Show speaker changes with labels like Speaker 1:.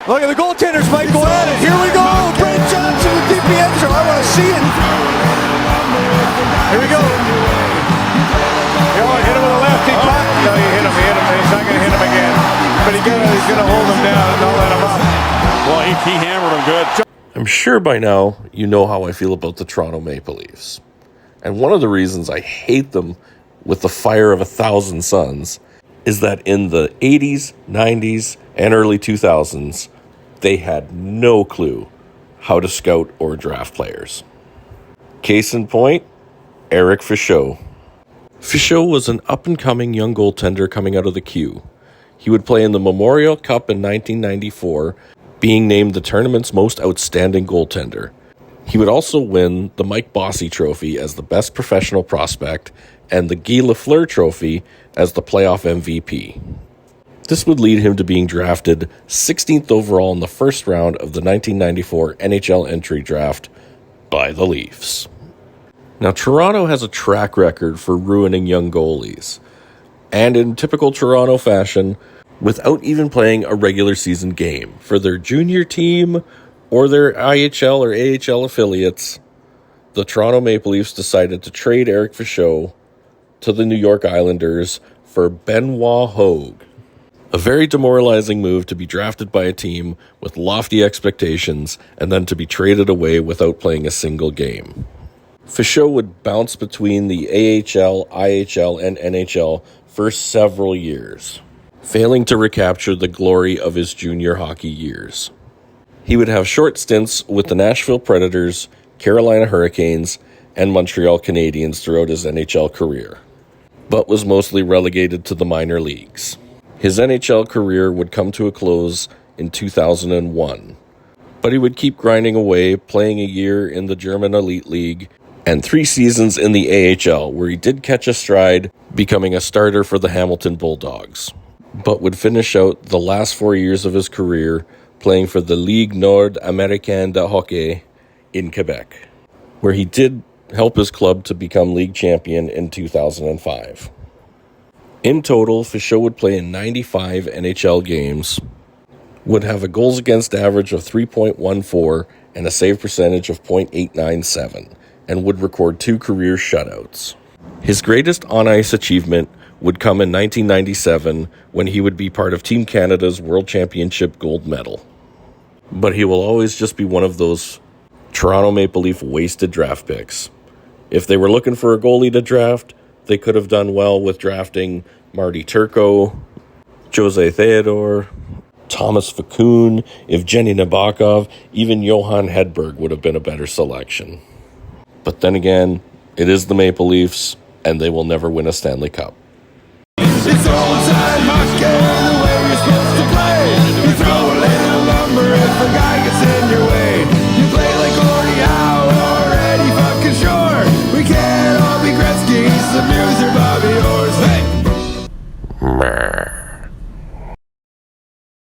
Speaker 1: Look at the goaltenders might go at it. Here we go. Brent Johnson with DiPietro. I want to see it. Here we go.
Speaker 2: Hit him with a lefty puck. No, you hit him. He's not going to hit him again. But he's going to hold him down and not let him up.
Speaker 3: Well, he hammered him good.
Speaker 4: I'm sure by now you know how I feel about the Toronto Maple Leafs. And one of the reasons I hate them with the fire of 1,000 suns is that in the 80s, 90s, and early 2000s, they had no clue how to scout or draft players. Case in point, Eric Fichaud. Fichaud was an up-and-coming young goaltender coming out of the queue. He would play in the Memorial Cup in 1994, being named the tournament's most outstanding goaltender. He would also win the Mike Bossy Trophy as the best professional prospect and the Guy Lafleur Trophy as the playoff MVP. This would lead him to being drafted 16th overall in the first round of the 1994 NHL entry draft by the Leafs. Now, Toronto has a track record for ruining young goalies, and in typical Toronto fashion, without even playing a regular season game for their junior team or their IHL or AHL affiliates, the Toronto Maple Leafs decided to trade Eric Fichaud to the New York Islanders for Benoit Hogue. A very demoralizing move to be drafted by a team with lofty expectations and then to be traded away without playing a single game. Fichaud would bounce between the AHL, IHL, and NHL for several years, failing to recapture the glory of his junior hockey years. He would have short stints with the Nashville Predators, Carolina Hurricanes, and Montreal Canadiens throughout his NHL career, but was mostly relegated to the minor leagues. His NHL career would come to a close in 2001, but he would keep grinding away, playing a year in the German Elite League and 3 seasons in the AHL, where he did catch a stride, becoming a starter for the Hamilton Bulldogs, but would finish out the last 4 years of his career playing for the Ligue Nord-Américaine de Hockey in Quebec, where he did help his club to become league champion in 2005. In total, Fichaud would play in 95 NHL games, would have a goals against average of 3.14 and a save percentage of .897, and would record 2 career shutouts. His greatest on-ice achievement would come in 1997 when he would be part of Team Canada's World Championship gold medal. But he will always just be one of those Toronto Maple Leaf wasted draft picks. If they were looking for a goalie to draft, they could have done well with drafting Marty Turco, Jose Theodore, Thomas Fakun, Evgeny Nabokov, even Johan Hedberg would have been a better selection. But then again, it is the Maple Leafs, and they will never win a Stanley Cup.
Speaker 1: It's all time,